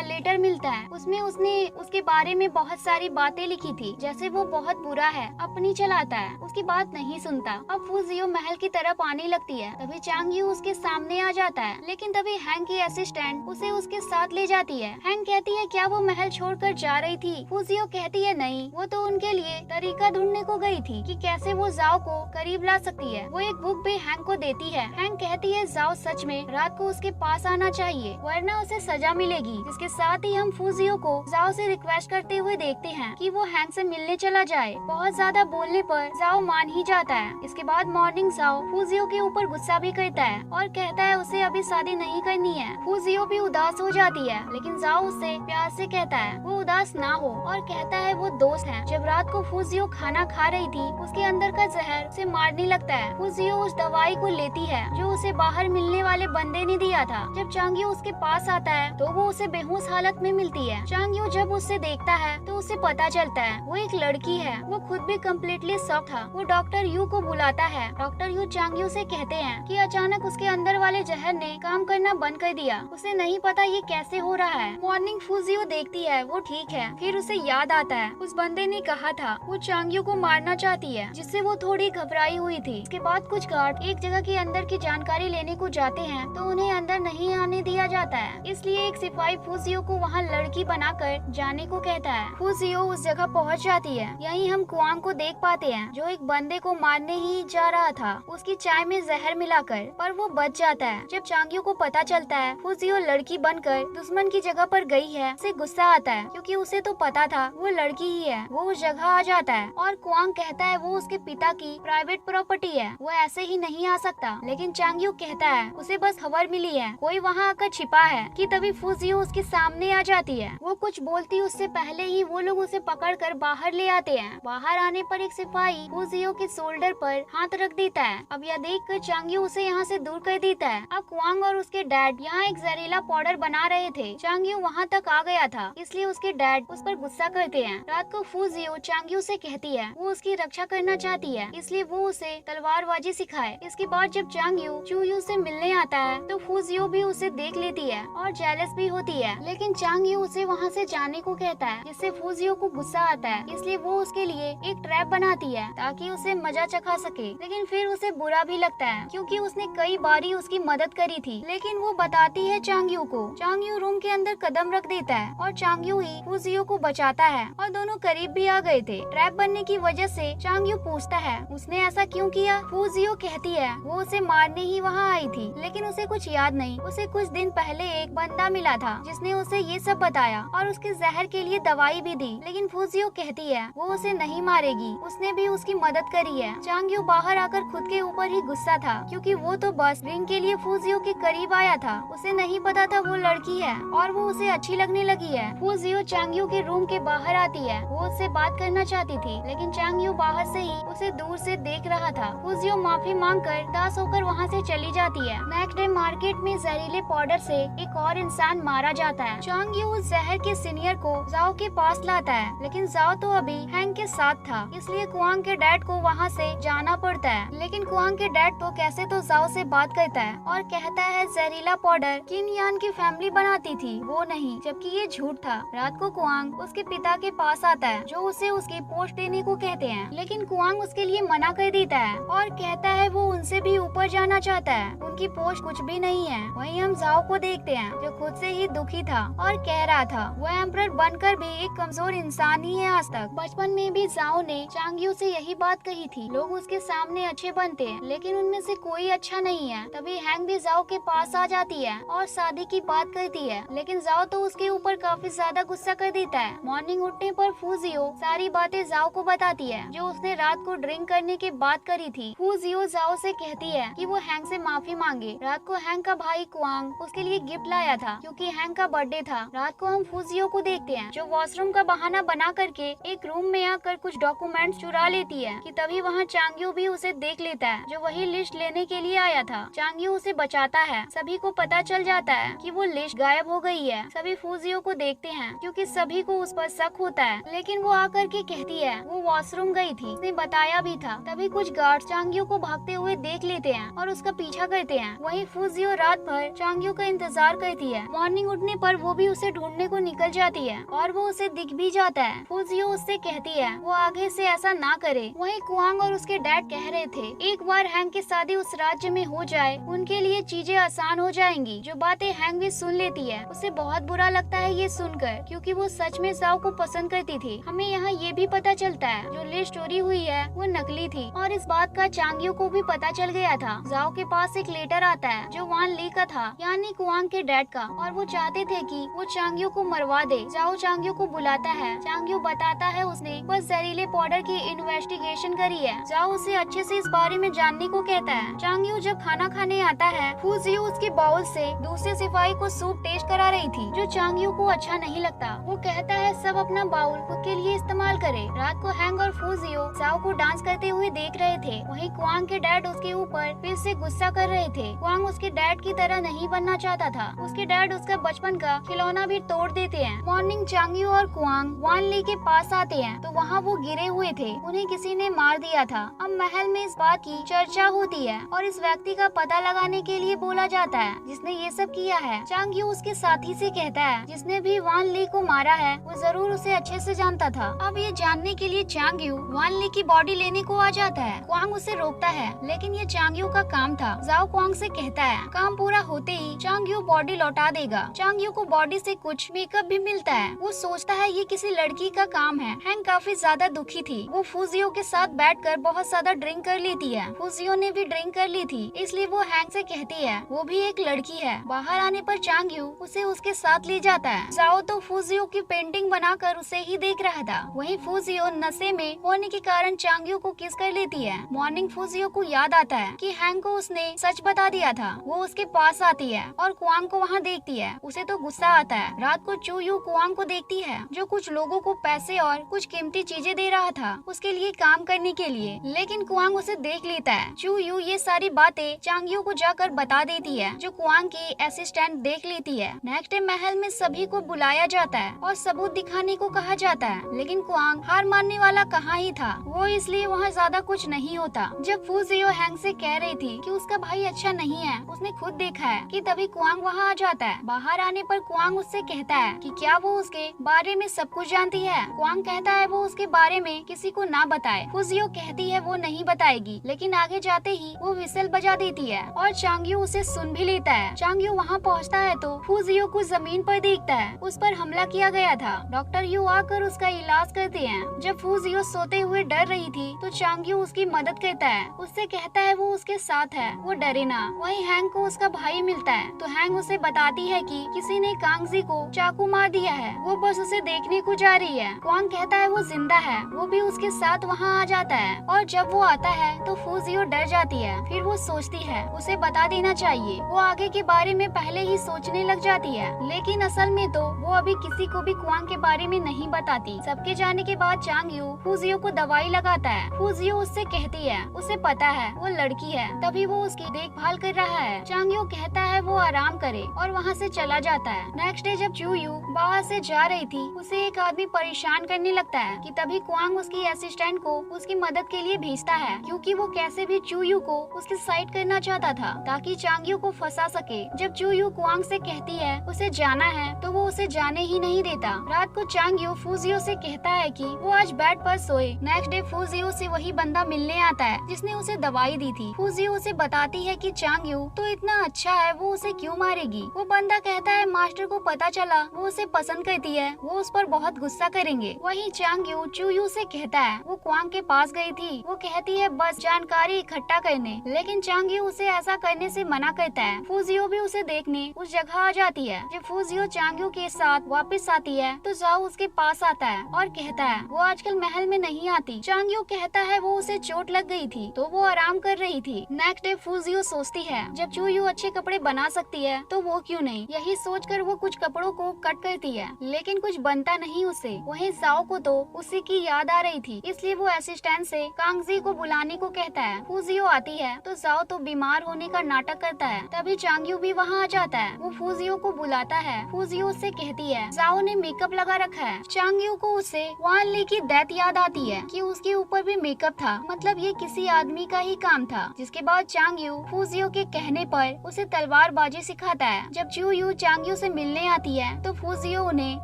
लेटर मिलता है। उसमें उसने उसके बारे में बहुत सारी बातें लिखी थी, जैसे वो बहुत बुरा है, अपनी चलाता है, उसकी बात नहीं सुनता। अब फूजियो महल की तरफ आने लगती है। तभी चांग्यू उसके सामने आ जाता है, लेकिन तभी हैंक की असिस्टेंट उसे उसके साथ ले जाती है। हैंक कहती है क्या वो महल छोड़कर जा रही थी? फूजियो कहती है नहीं, वो तो उनके लिए तरीका ढूंढने को गई थी कि कैसे वो जाओ को करीब ला सकती है। वो एक बुक भी हैंक को देती है। हैंक कहती है जाओ सच में रात को उसके पास आना चाहिए, वरना उसे सजा मिलेगी। जिसके साथ ही हम फूजियो को जाओ से रिक्वेस्ट करते हुए देखते हैं कि वो हैंक से मिलने चला जाए। बहुत ज्यादा बोलने पर जाओ मान ही जाता है। इसके बाद मॉर्निंग जाओ फूजियो के ऊपर गुस्सा भी करता है और कहता है उसे अभी शादी नहीं करनी है। फूजियो भी उदास हो जाती है, लेकिन जाओ उससे प्यार से कहता है वो उदास ना हो और कहता है वो दोस्त है। जब रात को फूजियो खाना खा रही थी, उसके अंदर का जहर उसे मारने लगता है। फूजियो उस दवाई को लेती है जो उसे बाहर मिलने वाले बंदे ने दिया था। जब चांग्यू उसके पास आता है तो वो उसे बेहोश हालत में मिलती है। चांग्यू जब उससे देखता है तो उसे पता चलता है वो एक लड़की है। वो खुद भी कम्प्लीटली शॉक था। वो डॉक्टर यू को बुलाता है। डॉक्टर यू चांग्यू से कहते हैं कि अचानक उसके अंदर वाले जहर ने काम करना बंद कर दिया। उसे नहीं पता ये कैसे हो रहा है। मॉर्निंग फूजियो देखती है वो ठीक है। फिर उसे याद आता है उस बंदे ने कहा था वो चांग्यू को मारना चाहती है, जिससे वो थोड़ी घबराई हुई थी। इसके बाद कुछ गार्ड एक जगह के अंदर की जानकारी लेने को जाते हैं तो उन्हें अंदर नहीं आने दिया जाता है। इसलिए एक सिपाही फूजियो को वहाँ लड़की बनाकर जाने को कहता है। फूजियो उस जगह पहुँच जाती है। यहीं हम कुआंग को देख पाते हैं जो एक बंदे को मारने ही जा रहा था उसकी चाय में जहर मिलाकर, पर वो बच जाता है। जब चांग्यू को पता चलता है फूजियो लड़की बनकर दुश्मन की जगह पर गई है, उसे गुस्सा आता है क्योंकि उसे तो पता था वो लड़की ही है। वो उस जगह आ जाता है और कुआंग कहता है वो उसके पिता की प्राइवेट प्रॉपर्टी है, वो ऐसे ही नहीं आ सकता। लेकिन चांग्यू कहता है उसे बस खबर मिली है कोई वहाँ आकर छिपा है कि तभी फूजियो उसके सामने आ जाती है। वो कुछ बोलती उससे पहले ही वो लोग उसे पकड़कर बाहर ले आते हैं। बाहर आने पर एक सिपाही फूजियो के शोल्डर पर हाथ रख देता है। अब यह देखकर चांग्यू उसे यहाँ से दूर कर देता है। अब कुआंग और उसके डैड यहाँ एक जहरीला पाउडर बना रहे थे। चांग्यू वहाँ तक आ गया था, इसलिए उसके डैड उस पर गुस्सा करते हैं। रात को फूजियो चांग्यू से कहती है वो उसकी रक्षा करना चाहती है, इसलिए वो उसे तलवारबाजी सिखाए। इसके बाद जब चांग्यू चूयू से मिलने आता है तो फूजियो भी उसे देख लेती है और जेलस भी होती है, लेकिन चांग्यू उसे वहाँ से जाने को कहता है, जिससे फूजियो को गुस्सा आता है। इसलिए वो उसके लिए एक ट्रैप बनाती है ताकि उसे मजा चखा सके। लेकिन फिर उसे बुरा भी लगता है क्योंकि उसने कई बारी उसकी मदद करी थी, लेकिन वो बताती है चांग्यू को। चांग्यू रूम के अंदर कदम रख देता है और चांग्यू ही फूजियो को बचाता है और दोनों करीब भी आ गए थे। ट्रैप बनने की वजह से चांग्यू पूछता है उसने ऐसा क्यों किया। फूजियो कहती है वो उसे मारने ही वहाँ आई थी, लेकिन उसे कुछ याद नहीं। उसे कुछ दिन पहले एक बंदा मिला था जिसने उसे ये सब बताया और उसके जहर के लिए दवाई भी दी, लेकिन फूजियो कहती है वो उसे नहीं मारेगी, उसने भी उसकी मदद करी है। चांग्यू बाहर आकर खुद के ऊपर ही गुस्सा था क्योंकि वो तो बस रिंग के लिए फूजियो के करीब आया था। उसे नहीं पता था वो लड़की है और वो उसे अच्छी लगने लगी है। फूजियो चांग्यू के रूम के बाहर आती है। वो उससे बात करना चाहती थी, लेकिन चांग्यू बाहर से ही उसे दूर से देख रहा था। फूजियो माफी मांगकर उदास होकर वहाँ से चली जाती है। नेक्स्ट डे मार्केट में जहरीले पाउडर से एक और इंसान मारा जाता है। चांग्यू उस जहर के सीनियर को जाओ के पास लाता है, लेकिन जाओ तो अभी हैंक के साथ था, इसलिए कुआंग के डैड को वहाँ से जाना पड़ता है। लेकिन कुआंग के डैड तो कैसे तो जाओ से बात करता है और कहता है जहरीला पाउडर किन यान की फैमिली बनाती थी, वो नहीं, जबकि ये झूठ था। रात को कुआंग उसके पिता के पास आता है जो उसे उसकी पोस्ट देने को कहते हैं, लेकिन कुआंग उसके लिए मना कर देता है और कहता है वो उनसे भी ऊपर जाना चाहता है, उनकी पोस्ट कुछ भी नहीं है। वहीं हम जाओ को देखते हैं जो खुद से ही दुखी था और कह रहा था वो एम्परर बनकर भी एक कमजोर इंसान ही है। आज तक बचपन में भी जाओ ने चांग्यू से यही बात कही थी, लोग उसके सामने अच्छे बनते हैं लेकिन उनमें से कोई अच्छा नहीं है। तभी हैंग भी जाओ के पास आ जाती है और शादी की बात करती है, लेकिन जाओ तो उसके ऊपर काफी ज्यादा गुस्सा कर देता है। मॉर्निंग उठने पर फूजियो सारी बातें जाओ को बताती है जो उसने रात को ड्रिंक करने के बाद करी थी। फूजियो जाओ से कहती है कि वो हैंग से माफी मांगे। रात को हैंग का भाई कुआंग उसके लिए गिफ्ट लाया था क्योंकि हैंग का बर्थडे था। रात को हम फूजियो को देखते हैं जो वॉशरूम का बहाना बना करके एक रूम में आकर कुछ डॉक्यूमेंट्स चुरा लेती है कि तभी वहाँ चांग्यू भी उसे देख लेता है जो वही लिस्ट लेने के लिए आया था। चांग्यू उसे बचा पहुंचाता है। सभी को पता चल जाता है कि वो लिश गायब हो गई है। सभी फूजियो को देखते हैं क्योंकि सभी को उस पर शक होता है, लेकिन वो आकर के कहती है वो वॉशरूम गई थी, उसने बताया भी था। तभी कुछ गार्ड चांगियो को भागते हुए देख लेते हैं और उसका पीछा करते हैं। वहीं फूजियो रात भर चांगियो का इंतजार करती है। मॉर्निंग उठने पर वो भी उसे ढूंढने को निकल जाती है और वो उसे दिख भी जाता है। फूजियो उससे कहती है वो आगे से ऐसा ना करे। वहीं कुआंग और उसके डैड कह रहे थे एक बार हैंग की शादी उस राज्य में हो जाए उनके लिए चीजें आसान हो जाएंगी। जो बातें हैंग भी सुन लेती है। उसे बहुत बुरा लगता है ये सुनकर, क्योंकि वो सच में जाओ को पसंद करती थी। हमें यहाँ ये भी पता चलता है जो लिस्ट चोरी हुई है वो नकली थी और इस बात का चांगियो को भी पता चल गया था। जाओ के पास एक लेटर आता है जो वान ली का था, यानी कुआंग के डैड का, और वो चाहते थे कि वो चांगियो को मरवा दे। जाओ चांगियो को बुलाता है। चांगियो बताता है उसने बस जहरीले पाउडर की इन्वेस्टिगेशन करी है। जाओ उसे अच्छे से इस बारे में जानने को कहता है। चांगियो जब खाना खाने आता है, फूजियो उसके बाउल से दूसरे सिपाही को सूप टेस्ट करा रही थी, जो चांगियो को अच्छा नहीं लगता। वो कहता है सब अपना बाउल खुद के लिए इस्तेमाल करे। रात को हैंग और फूजियो जाओ को डांस करते हुए देख रहे थे। वहीं कुआंग के डैड उसके ऊपर फिर से गुस्सा कर रहे थे। कुआंग उसके डैड की तरह नहीं बनना चाहता था। उसके डैड उसका बचपन का खिलौना भी तोड़ देते हैं। मॉर्निंग चांगियो और कुआंग वान ली के पास आते हैं तो वहाँ वो गिरे हुए थे, उन्हें किसी ने मार दिया था। अब महल में इस बात की चर्चा होती है और इस व्यक्ति का पता लगाने के लिए बोला जाता है जिसने ये सब किया है। चांगियो उसके साथी से कहता है जिसने भी वान ली को मारा है वो जरूर उसे अच्छे से जानता था। अब ये जानने के लिए चांगियो वान ली की बॉडी लेने को आ जाता है। कुआंग उसे रोकता है, लेकिन ये चांगियो का काम था। जाओ कुआंग से कहता है काम पूरा होते ही चांगियो बॉडी लौटा देगा। चांगियो को बॉडी से कुछ मेकअप भी मिलता है। वो सोचता है ये किसी लड़की का काम है। हैंग काफी ज्यादा दुखी थी। वो फूजियो के साथ बैठकर बहुत ज्यादा ड्रिंक कर लेती है। फूजियो ने भी ड्रिंक कर ली थी, इसलिए वो हैंग से कहती है वो भी एक लड़की है। बाहर आने पर चांगियो उसे उसके साथ ले जाता है। जाओ तो फूजियो की पेंटिंग बनाकर उसे ही देख रहा था। वहीं फूजियो नशे में होने के कारण चांगियो को किस कर लेती है। मॉर्निंग फूजियो को याद आता है कि हैंग को उसने सच बता दिया था। वो उसके पास आती है और कुआंग को वहाँ देखती है। उसे तो गुस्सा आता है। रात को चूयू कुआंग को देखती है जो कुछ लोगों को पैसे और कुछ कीमती चीजें दे रहा था उसके लिए काम करने के लिए, लेकिन कुआंग उसे देख लेता है। चूयू ये सारी बातें चांगियो को जाकर बता देती है, जो कुआंग की असिस्टेंट देख लेती है। नेक्स्ट डे महल में सभी को बुलाया जाता है और सबूत दिखाने को कहा जाता है, लेकिन कुआंग हार मानने वाला कहाँ ही था। वो इसलिए वहाँ ज्यादा कुछ नहीं होता। जब फूजियो हैंग से कह रही थी कि उसका भाई अच्छा नहीं है, उसने खुद देखा है कि तभी कुआंग वहाँ आ जाता है। बाहर आने पर कुआंग उससे कहता है कि क्या वो उसके बारे में सब कुछ जानती है। कुआंग कहता है वो उसके बारे में किसी को ना बताए। फूजियो कहती है वो नहीं बताएगी, लेकिन आगे जाते ही वो विसल बजा देती है और चांगियो उसे सुन भी लेता है। चांगियो वहाँ पहुँचता है तो फूजियो को जमीन पर देखता है। उस पर हमला किया गया था। डॉक्टर यू आकर उसका इलाज करते हैं। जब फूजियो सोते हुए डर रही थी तो चांगियो उसकी मदद करता है। उससे कहता है वो उसके साथ है, वो डरे ना। वहीं हैंग को उसका भाई मिलता है तो हैंग उसे बताती है कि किसी ने कांगजी को चाकू मार दिया है, वो बस उसे देखने को जा रही है। कुआंग कहता है वो जिंदा है। वो भी उसके साथ वहाँ आ जाता है और जब वो आता है तो फूजियो डर जाती है। फिर वो सोचती है उसे बता देना चाहिए। वो आगे के बारे में पहले ही सोचने लग जाती है, लेकिन असल में तो वो अभी किसी को भी कुआंग के बारे में नहीं बताती। सबके जाने के बाद चांगियो फूजियो को दवाई लगाता है। फूजियो उससे कहती है उसे पता है वो लड़की है, तभी वो उसकी देखभाल कर रहा है। चांगियो कहता है वो आराम करे और वहाँ से चला जाता है। नेक्स्ट डे जब चूयू बाहर से जा रही थी, उसे एक आदमी परेशान करने लगता है कि तभी कुआंग उसकी असिस्टेंट को उसकी मदद के लिए भेजता है, क्योंकि वो कैसे भी चूयू को उसके साइड करना चाहता था ताकि चांगियो को फंसा सके। जब चूयू कुआंग से कहती है उसे जाना है तो वो उसे जाने ही नहीं देता। रात को चांगियो फूजियो से कहता है कि वो आज बेड पर सोए। नेक्स्ट डे फूजियो से वही बंदा मिलने आता है जिसने उसे दवाई दी थी। फूजियो उसे बताती है कि चांगियो तो इतना अच्छा है, वो उसे क्यों मारेगी। वो बंदा कहता है मास्टर को पता चला वो उसे पसंद करती है, वो उस पर बहुत गुस्सा करेंगे। वहीं चांगियो चूयू से कहता है वो कुआंग के पास गई थी। वो कहती है बस जानकारी इकट्ठा करने, लेकिन चांगियो उसे ऐसा करने से मना करता है। फूजियो भी उसे देखने उस जगह आ जाती है। जब फूजियो चांगियो के साथ वापस आती है तो जाओ उसके पास आता है और कहता है वो आजकल महल में नहीं आती। चांगियो कहता है वो उसे चोट लग गई थी तो वो आराम कर रही थी। नेक्स्ट डे फूजियो सोचती है जब चूयू अच्छे कपड़े बना सकती है तो वो क्यों नहीं। यही सोचकर वो कुछ कपड़ों को कट करती है, लेकिन कुछ बनता नहीं उसे। वहीं जाओ को तो उसी की याद आ रही थी, इसलिए वो असिस्टेंट से कांगजी को बुलाने को कहता है। फूजियो आती है तो जाओ तो बीमार होने का नाटक नाटक करता है। तभी चांग्यू भी वहाँ आ जाता है। वो फूजियो को बुलाता है। फूजियो उससे कहती है जाओ ने मेकअप लगा रखा है। चांग्यू को उससे वान ली की डेथ याद आती है कि उसके ऊपर भी मेकअप था, मतलब ये किसी आदमी का ही काम था। जिसके बाद चांग्यू फूजियो के कहने पर उसे तलवारबाजी सिखाता है। जब चू यू चांग्यू से मिलने आती है तो फूजियो उन्हें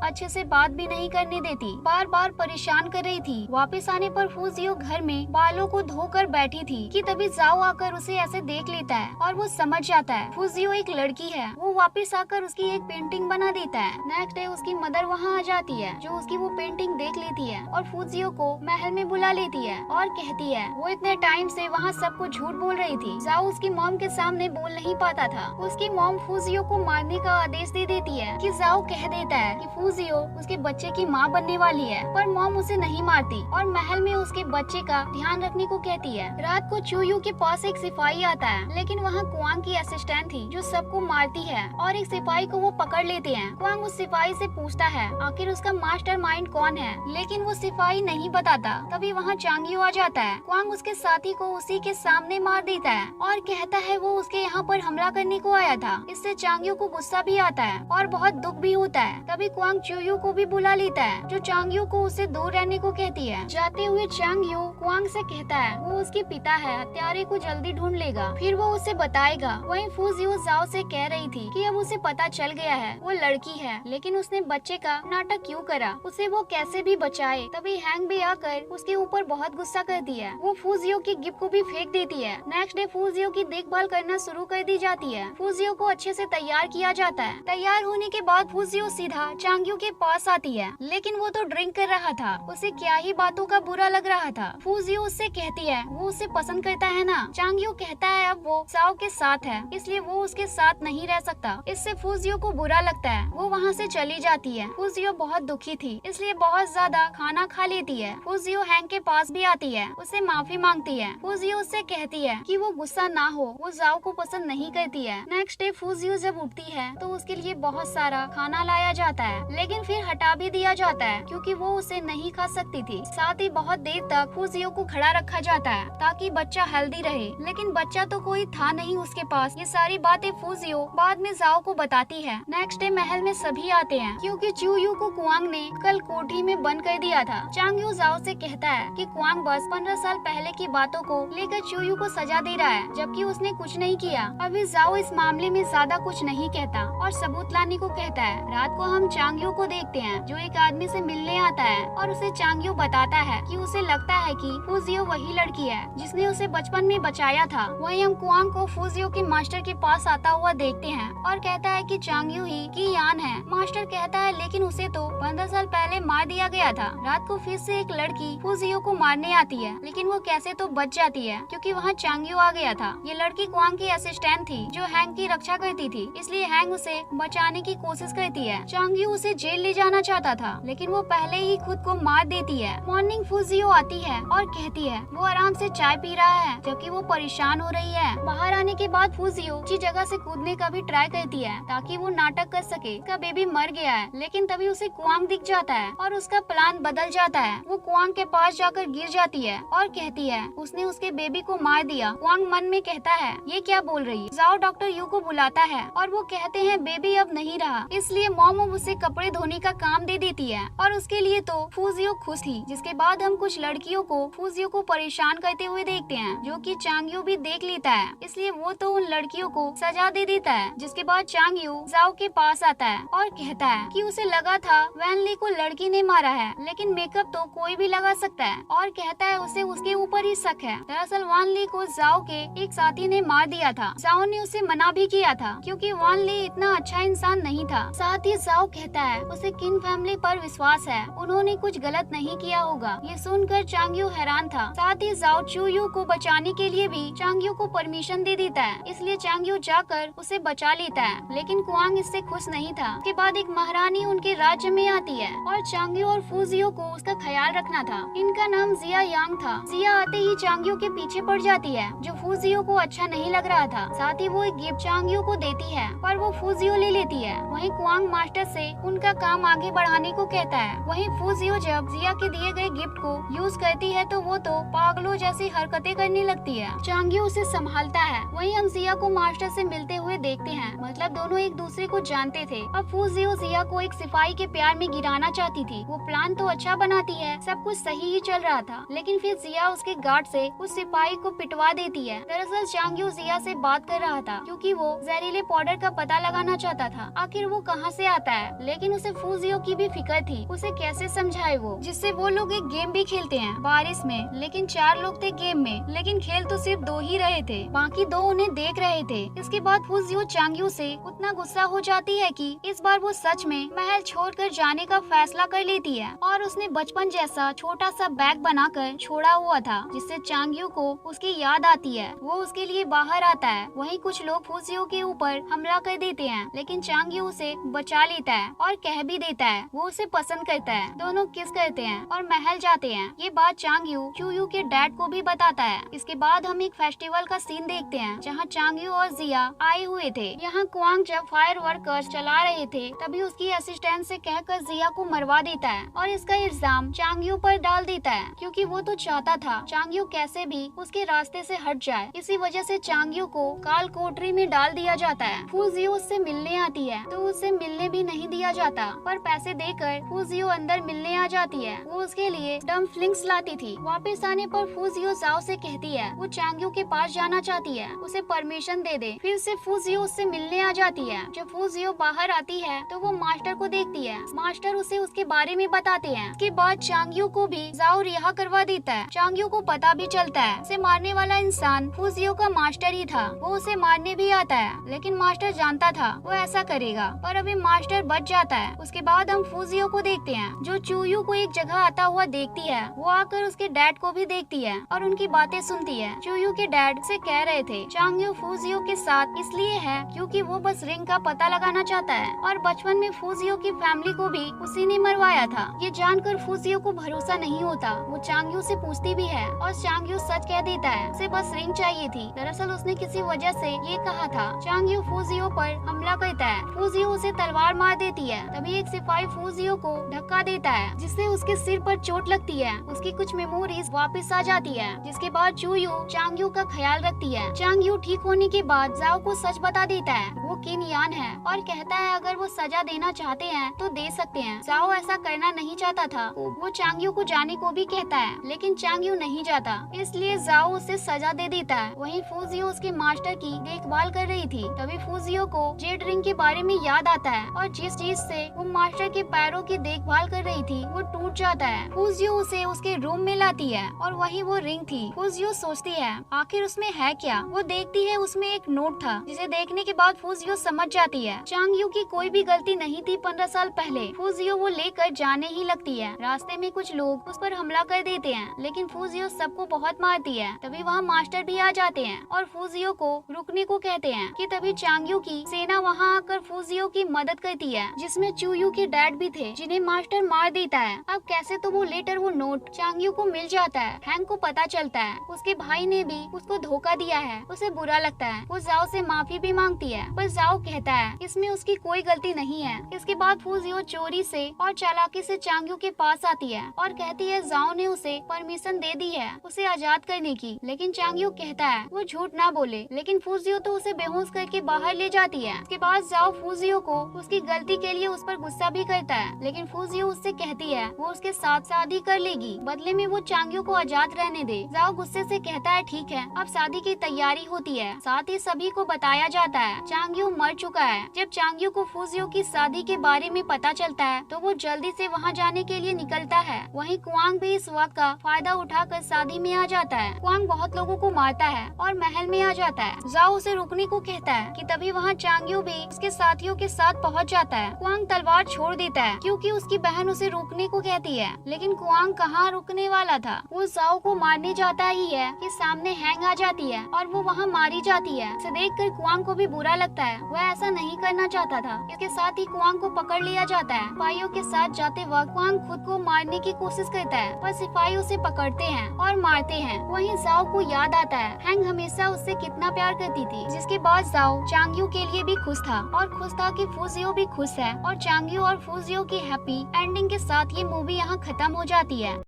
अच्छे से बात भी नहीं करने देती, बार बार परेशान कर रही थी। वापस आने पर फूजियो घर में बालों को धोकर बैठी थी कि तभी जाओ आकर उसे ऐसे देख लेता है और वो समझ जाता है फूजियो एक लड़की है। वो वापस आकर उसकी एक पेंटिंग बना देता है। नेक्स्ट डे उसकी मदर वहाँ आ जाती है जो उसकी वो पेंटिंग देख लेती है और फूजियो को महल में बुला लेती है और कहती है वो इतने टाइम से वहाँ सबको झूठ बोल रही थी। जाओ उसकी मॉम के सामने बोल नहीं पाता था। उसकी मॉम फूजियो को मारने का आदेश दे देती है कि जाओ कह देता है कि फूजियो उसके बच्चे की माँ बनने वाली है, पर मॉम उसे नहीं मारती और महल में उसके बच्चे का ध्यान रखने को कहती है। रात को चूयू के पास एक सिपाही आता है, लेकिन वहाँ कुआंग की असिस्टेंट थी जो सबको मारती है और एक सिपाही को वो पकड़ लेते हैं। कुआंग उस सिपाही से पूछता है आखिर उसका मास्टरमाइंड कौन है, लेकिन वो सिपाही नहीं बताता। तभी वहाँ चांग्यू आ जाता है। कुआंग उसके साथी को उसी के सामने मार देता है और कहता है वो उसके यहाँ पर हमला करने को आया था। इससे चांग्यू को गुस्सा भी आता है और बहुत दुख भी होता है। तभी कुआंग चूयू को भी बुला लेता है जो चांग्यू को उससे दूर रहने को कहती है। जाते हुए चांग्यू कुआंग से कहता है वो उसके पिता है, हत्यारे को जल्दी ढूंढ लेगा, फिर वो उसे बताएगा। वहीं फूजियो जाओ से कह रही थी कि अब उसे पता चल गया है वो लड़की है, लेकिन उसने बच्चे का नाटक क्यों करा, उसे वो कैसे भी बचाए। तभी हैंग भी आकर उसके ऊपर बहुत गुस्सा करती है। वो फूजियो की गिफ्ट को भी फेंक देती है। नेक्स्ट डे फूजियो की देखभाल करना शुरू कर दी जाती है। फूजियो को अच्छे से तैयार किया जाता है। तैयार होने के बाद फूजियो सीधा चांग्यू के पास आती है, लेकिन वो तो ड्रिंक कर रहा था। उसे क्या ही बातों का बुरा लग रहा था। फूजियो उससे कहती है वो उसे पसंद करता है ना। चांग्यू कहता है अब वो साओ के साथ है, इसलिए वो उसके साथ नहीं रह सकता। इससे फूजियो को बुरा लगता है। वो वहाँ से चली जाती है। फूजियो बहुत दुखी थी, इसलिए बहुत ज्यादा खाना खा लेती है। फूजियो हैंग के पास भी आती है, उससे माफी मांगती है। फूजियो उससे कहती है कि वो गुस्सा ना हो, वो जाओ को पसंद नहीं करती है। नेक्स्ट डे फूजियो जब उठती है तो उसके लिए बहुत सारा खाना लाया जाता है, लेकिन फिर हटा भी दिया जाता है क्योंकि वो उसे नहीं खा सकती थी। साथ ही बहुत देर तक फूजियो को खड़ा रखा जाता है ताकि बच्चा हेल्दी रहे, लेकिन बच्चा तो कोई था नहीं उसके पास। ये सारी बातें फूजियो बाद में जाओ को बताती है। नेक्स्ट डे महल में सभी आते हैं क्योंकि चूयू को कुआंग ने कल कोठी में बंद कर दिया था। चांग्यू जाओ से कहता है कि कुआंग बस 15 साल पहले की बातों को लेकर चूयू को सजा दे रहा है, जबकि उसने कुछ नहीं किया। अभी जाओ इस मामले में ज्यादा कुछ नहीं कहता और सबूत लाने को कहता है। रात को हम चांग्यू को देखते हैं जो एक आदमी से मिलने आता है और उसे चांग्यू बताता है कि उसे लगता है कि फूजियो वही लड़की है जिसने उसे बचपन में बचाया था। वहीं हम कुआंग को फूजियो के मास्टर के पास आता हुआ देखते हैं और कहता है कि चांग्यू ही की यान है। मास्टर कहता है लेकिन उसे तो 15 साल पहले मार दिया गया था। रात को फिर से एक लड़की फूजियो को मारने आती है, लेकिन वो कैसे तो बच जाती है क्योंकि वहाँ चांग्यू आ गया था। ये लड़की कुआंग की असिस्टेंट थी जो हैंग की रक्षा करती थी, इसलिए हैंग उसे बचाने की कोशिश करती है। चांग्यू उसे जेल ले जाना चाहता था, लेकिन वो पहले ही खुद को मार देती है। मॉर्निंग फूजियो आती है और कहती है वो आराम से चाय पी रहा है जबकि वो परेशान हो रही है। बाहर आने के बाद फूजियो ऊंची जगह से कूदने का भी ट्राई करती है ताकि वो नाटक कर सके उसका बेबी मर गया है, लेकिन तभी उसे कुआंग दिख जाता है और उसका प्लान बदल जाता है। वो कुआंग के पास जाकर गिर जाती है और कहती है उसने उसके बेबी को मार दिया। कुआंग मन में कहता है ये क्या बोल रही है। जाओ डॉक्टर यू को बुलाता है और वो कहते हैं बेबी अब नहीं रहा, इसलिए मॉम उसे कपड़े धोने का काम दे देती है और उसके लिए तो फूजियो खुश थी। जिसके बाद हम कुछ लड़कियों को फूजियो को परेशान करते हुए देखते हैं जो कि चांग्यू भी देख लेता है, इसलिए वो तो उन लड़कियों को सजा दे देता है। जिसके बाद चांग्यू जाओ के पास आता है और कहता है कि उसे लगा था वैन ली को लड़की ने मारा है, लेकिन मेकअप तो कोई भी लगा सकता है और कहता है उसे उसके ऊपर ही शक है। दरअसल वान ली को जाओ के एक साथी ने मार दिया था। जाओ ने उसे मना भी किया था क्योंकि वान ली इतना अच्छा इंसान नहीं था। साथ ही जाओ कहता है उसे किंग फैमिली पर विश्वास है, उन्होंने कुछ गलत नहीं किया होगा। ये सुनकर चांग्यू हैरान था। साथ ही जाओ चूयू को बचाने के लिए भी चांग्यू को परमिशन दे देता है, इसलिए चांग्यू जाकर उसे बचा लेता है, लेकिन कुआंग इससे खुश नहीं था। उसके बाद एक महारानी उनके राज्य में आती है और चांग्यू और फूजियो को उसका ख्याल रखना था। इनका नाम जिया यांग था। जिया आते ही चांग्यू के पीछे पड़ जाती है जो फूजियो को अच्छा नहीं लग रहा था। साथ ही वो एक गिफ्ट चांग्यू को देती है पर वो फूजियो ले लेती है। वहीं कुआंग मास्टर से उनका काम आगे बढ़ाने को कहता है। वहीं फूजियो जब जिया के दिए गए गिफ्ट को यूज करती है तो वो तो पागलों जैसी हरकतें करने लगती है। चांग्यू उसे संभालता है। वहीं तभी हम जिया को मास्टर से मिलते हुए देखते हैं। मतलब दोनों एक दूसरे को जानते थे। अब फूजियो जिया को एक सिपाही के प्यार में गिराना चाहती थी। वो प्लान तो अच्छा बनाती है, सब कुछ सही ही चल रहा था, लेकिन फिर जिया उसके गार्ड से उस सिपाही को पिटवा देती है। दरअसल चांग्यू जिया से बात कर रहा था क्योंकि वो जहरीले पाउडर का पता लगाना चाहता था, आखिर वो कहाँ से आता है। लेकिन उसे फूजियो की भी फिक्र थी, उसे कैसे समझाए वो, जिससे वो लोग एक गेम भी खेलते हैं बारिश में। लेकिन 4 लोग थे गेम में, लेकिन खेल तो सिर्फ 2 ही रहे थे, बाकी 2 उन्हें देख रहे थे। इसके बाद फूजियो चांग्यू से उतना गुस्सा हो जाती है कि इस बार वो सच में महल छोड़कर जाने का फैसला कर लेती है। और उसने बचपन जैसा छोटा सा बैग बनाकर छोड़ा हुआ था, जिससे चांग्यू को उसकी याद आती है। वो उसके लिए बाहर आता है। वहीं कुछ लोग फूजियो के ऊपर हमला कर देते हैं, लेकिन चांग्यू उसे बचा लेता है और कह भी देता है वो उसे पसंद करता है। दोनों किस करते हैं और महल जाते हैं। ये बात चांग्यू चूयू के डैड को भी बताता है। इसके बाद हम एक फेस्टिवल का सीन देखते हैं जहाँ चांग्यू और जिया आए हुए थे। यहाँ क्वांग जब फायर वर्कर्स चला रहे थे तभी उसकी असिस्टेंट से कहकर जिया को मरवा देता है और इसका इल्जाम चांग्यू पर डाल देता है, क्योंकि वो तो चाहता था चांग्यू कैसे भी उसके रास्ते से हट जाए। इसी वजह से चांग्यू को काल कोठरी में डाल दिया जाता है। फूजियो उससे मिलने आती है तो उसे मिलने भी नहीं दिया जाता, पर पैसे देकर फूजियो अंदर मिलने आ जाती है। वो उसके लिए डम्पलिंग्स लाती थी। वापस आने पर फूजियो जाओ से कहती है वो चांग्यू के पास जाना चाहती है, उसे परमिशन दे दे। फिर से फूजियो उससे मिलने आ जाती है। जब फूजियो बाहर आती है तो वो मास्टर को देखती है। मास्टर उसे उसके बारे में बताते हैं। इसके बाद चांग्यू को भी जाओ रिहा करवा देता है। चांग्यू को पता भी चलता है उसे मारने वाला इंसान फूजियो का मास्टर ही था। वो उसे मारने भी आता है, लेकिन मास्टर जानता था वो ऐसा करेगा, पर अभी मास्टर बच जाता है। उसके बाद हम फूजियो को देखते हैं जो चूयू को एक जगह आता हुआ देखती है। वो आकर उसके डैड को भी देखती है और उनकी बातें सुनती है। चूयू के डैड से कह रहे थे चांग्यू फूजियो के साथ इसलिए है क्योंकि वो बस रिंग का पता लगाना चाहता है और बचपन में फूजियो की फैमिली को भी उसी ने मरवाया था। ये जानकर फूजियो को भरोसा नहीं होता। वो चांग्यू से पूछती भी है और चांग्यू सच कह देता है उसे बस रिंग चाहिए थी। दरअसल उसने किसी वजह से ये कहा था। चांग्यू फूजियो पर हमला करता है। फूजियो उसे तलवार मार देती है। तभी एक सिपाही फूजियो को धक्का देता है जिससे उसके सिर पर चोट लगती है। उसकी कुछ मेमोरीज वापस आ जाती है, जिसके बाद चूयू चांग्यू का ख्याल रखती है। चांग्यू ठीक होने के बाद जाओ को सच बता देता है वो किन यान है और कहता है अगर वो सजा देना चाहते हैं तो दे सकते हैं। जाओ ऐसा करना नहीं चाहता था। वो चांग्यू को जाने को भी कहता है, लेकिन चांग्यू नहीं जाता, इसलिए जाओ उसे सजा दे देता है। वहीं फूजियो उसके मास्टर की देखभाल कर रही थी। तभी फूजियो को जेड रिंग के बारे में याद आता है और जिस चीज से वो मास्टर के पैरों की देखभाल कर रही थी वो टूट जाता है। फूजियो उसे उसके रूम में लाती है और वही वो रिंग थी। फूजियो सोचती है आखिर उसमें है क्या। वो देखती है उसमें एक नोट था, जिसे देखने के बाद फूजियो समझ जाती है चांग्यू की कोई भी गलती नहीं थी 15 साल पहले। फूजियो वो लेकर जाने ही लगती है। रास्ते में कुछ लोग उस पर हमला कर देते हैं, लेकिन फूजियो सबको बहुत मारती है। तभी वहाँ मास्टर भी आ जाते हैं और फूजियो को रुकने को कहते हैं कि तभी चांग्यू की सेना वहाँ आकर फूजियो की मदद करती है, जिसमें चूयू के डैड भी थे जिन्हें मास्टर मार देता है। अब कैसे तो वो लेटर वो नोट चांग्यू को मिल जाता है। हैंक को पता चलता है उसके भाई ने भी उसको धोखा दिया है। उसे बुरा लगता है। वो जाओ से माफी भी मांगती है, पर जाओ कहता है इसमें उसकी कोई गलती नहीं है। इसके बाद फूजियो चोरी से और चालाकी से चांग्यू के पास आती है और कहती है जाओ ने उसे परमिशन दे दी है उसे आजाद करने की, लेकिन चांग्यू कहता है वो झूठ ना बोले, लेकिन फूजियो तो उसे बेहोश करके बाहर ले जाती है। इसके बाद जाओ फूजियो को उसकी गलती के लिए उस पर गुस्सा भी करता है, लेकिन फूजियो उससे कहती है वो उसके साथ शादी कर लेगी, बदले में वो चांग्यू को आजाद रहने दे। जाओ गुस्से से कहता है ठीक है। अब शादी की तैयारी होती है। साथ ही सभी को बताया जाता है चांग्यू मर चुका है। जब चांग्यू को फूजियो की शादी के बारे में पता चलता है तो वो जल्दी से वहाँ जाने के लिए निकलता है। वहीं क्वांग भी इस वक्त का फायदा उठाकर शादी में आ जाता है। क्वांग बहुत लोगों को मारता है और महल में आ जाता है। जाओ उसे रुकने को कहता है कि तभी वहाँ चांग्यू भी उसके साथियों के साथ पहुँच जाता है। क्वांग तलवार छोड़ देता है क्योंकि उसकी बहन उसे रुकने को कहती है, लेकिन क्वांग कहाँ रुकने वाला था। वो जाओ को मारने जाता ही है कि सामने हैंग आ जाती है और वो वहाँ मारी जाती है। इसे देखकर क्वांग को भी बुरा लगता है। वह ऐसा नहीं करना चाहता था। इसके साथ ही क्वांग को पकड़ लिया जाता है। सिपाहियों के साथ जाते वक्त क्वांग खुद को मारने की कोशिश करता है, पर सिपाही उसे पकड़ते हैं और मारते हैं। वहीं जाओ को याद आता है हैंग हमेशा उससे कितना प्यार करती थी, जिसके बाद जाओ चांग्यू के लिए भी खुश था और खुश था कि फूजियो भी खुश है। और चांग्यू और फूजियो की हैप्पी एंडिंग के साथ ये मूवी यहाँ खत्म हो जाती है।